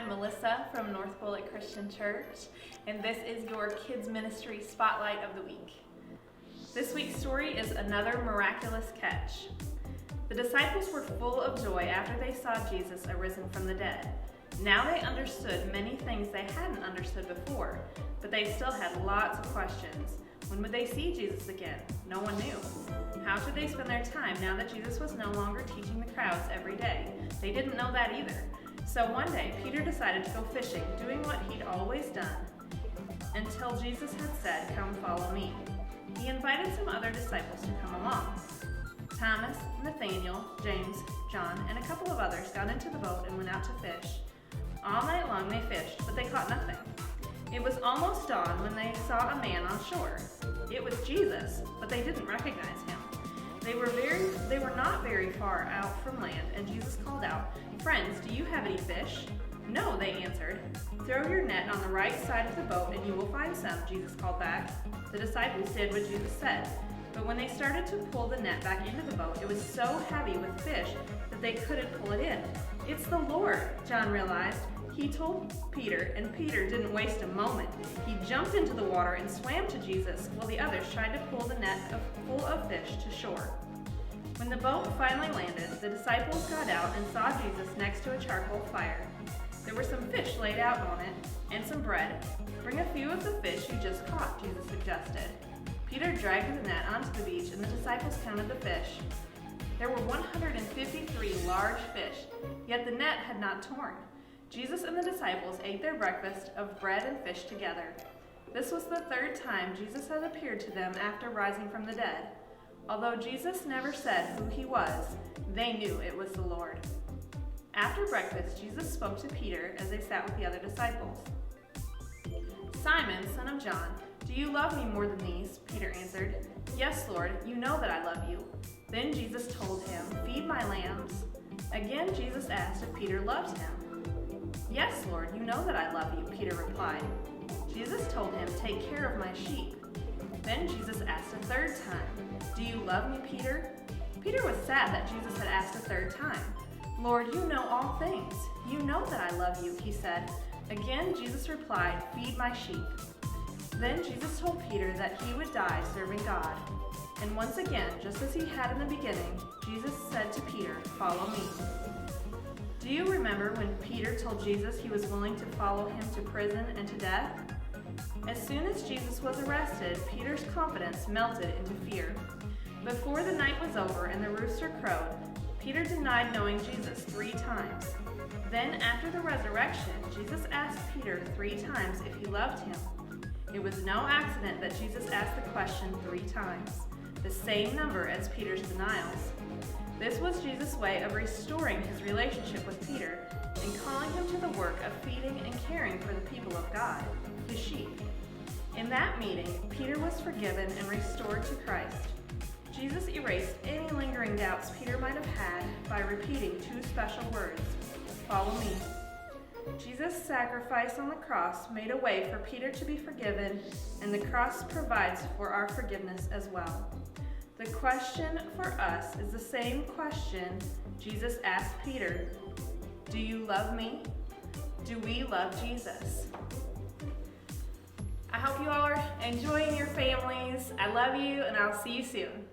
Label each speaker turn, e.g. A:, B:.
A: I'm Melissa from North Bullitt Christian Church, and this is your Kids Ministry Spotlight of the Week. This week's story is another miraculous catch. The disciples were full of joy after they saw Jesus arisen from the dead. Now they understood many things they hadn't understood before, but they still had lots of questions. When would they see Jesus again? No one knew. How should they spend their time now that Jesus was no longer teaching the crowds every day? They didn't know that either. So one day, Peter decided to go fishing, doing what he'd always done, until Jesus had said, "Come follow me." He invited some other disciples to come along. Thomas, Nathaniel, James, John, and a couple of others got into the boat and went out to fish. All night long they fished, but they caught nothing. It was almost dawn when they saw a man on shore. It was Jesus, but they didn't recognize him. They were not very far out from land, and Jesus called out, "Friends, do you have any fish?" "No," they answered. "Throw your net on the right side of the boat and you will find some," Jesus called back. The disciples did what Jesus said, but when they started to pull the net back into the boat, it was so heavy with fish that they couldn't pull it in. "It's the Lord," John realized. He told Peter, and Peter didn't waste a moment. He jumped into the water and swam to Jesus while the others tried to pull the net full of fish to shore. When the boat finally landed, the disciples got out and saw Jesus next to a charcoal fire. There were some fish laid out on it and some bread. "Bring a few of the fish you just caught," Jesus suggested. Peter dragged the net onto the beach and the disciples counted the fish. There were 153 large fish, yet the net had not torn. Jesus and the disciples ate their breakfast of bread and fish together. This was the third time Jesus had appeared to them after rising from the dead. Although Jesus never said who he was, they knew it was the Lord. After breakfast, Jesus spoke to Peter as they sat with the other disciples. "Simon, son of John, do you love me more than these?" Peter answered. "Yes, Lord, you know that I love you." Then Jesus told him, "Feed my lambs." Again, Jesus asked if Peter loved him. "Yes, Lord, you know that I love you," Peter replied. Jesus told him, "Take care of my sheep." Then Jesus asked a third time, "Do you love me, Peter?" Peter was sad that Jesus had asked a third time. "Lord, you know all things. You know that I love you," he said. Again, Jesus replied, "Feed my sheep." Then Jesus told Peter that he would die serving God. And once again, just as he had in the beginning, Jesus said to Peter, "Follow me." Do you remember when Peter told Jesus he was willing to follow him to prison and to death? As soon as Jesus was arrested, Peter's confidence melted into fear. Before the night was over and the rooster crowed, Peter denied knowing Jesus 3 times. Then, after the resurrection, Jesus asked Peter 3 times if he loved him. It was no accident that Jesus asked the question 3 times, the same number as Peter's denials. This was Jesus' way of restoring his relationship with Peter and calling him to the work of feeding and caring for the people of God, his sheep. In that meeting, Peter was forgiven and restored to Christ. Jesus erased any lingering doubts Peter might have had by repeating 2 special words, "Follow me." Jesus' sacrifice on the cross made a way for Peter to be forgiven, and the cross provides for our forgiveness as well. The question for us is the same question Jesus asked Peter. Do you love me? Do we love Jesus? I hope you all are enjoying your families. I love you, and I'll see you soon.